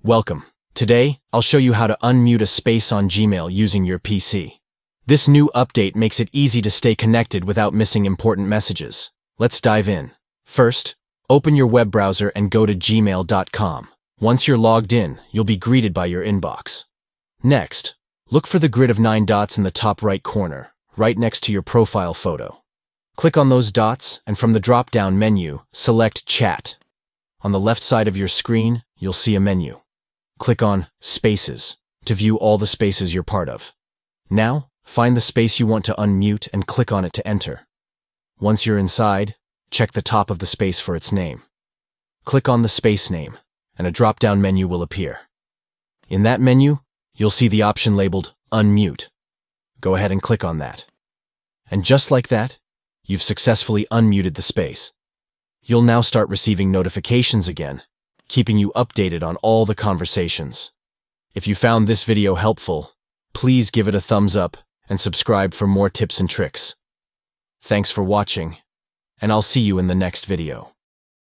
Welcome. Today, I'll show you how to unmute a space on Gmail using your PC. This new update makes it easy to stay connected without missing important messages. Let's dive in. First, open your web browser and go to gmail.com. Once you're logged in, you'll be greeted by your inbox. Next, look for the grid of 9 dots in the top right corner, right next to your profile photo. Click on those dots, and from the drop-down menu, select Chat. On the left side of your screen, you'll see a menu. Click on Spaces to view all the spaces you're part of. Now, find the space you want to unmute and click on it to enter. Once you're inside, check the top of the space for its name. Click on the space name, and a drop-down menu will appear. In that menu, you'll see the option labeled Unmute. Go ahead and click on that. And just like that, you've successfully unmuted the space. You'll now start receiving notifications again, keeping you updated on all the conversations. If you found this video helpful, please give it a thumbs up and subscribe for more tips and tricks. Thanks for watching, and I'll see you in the next video.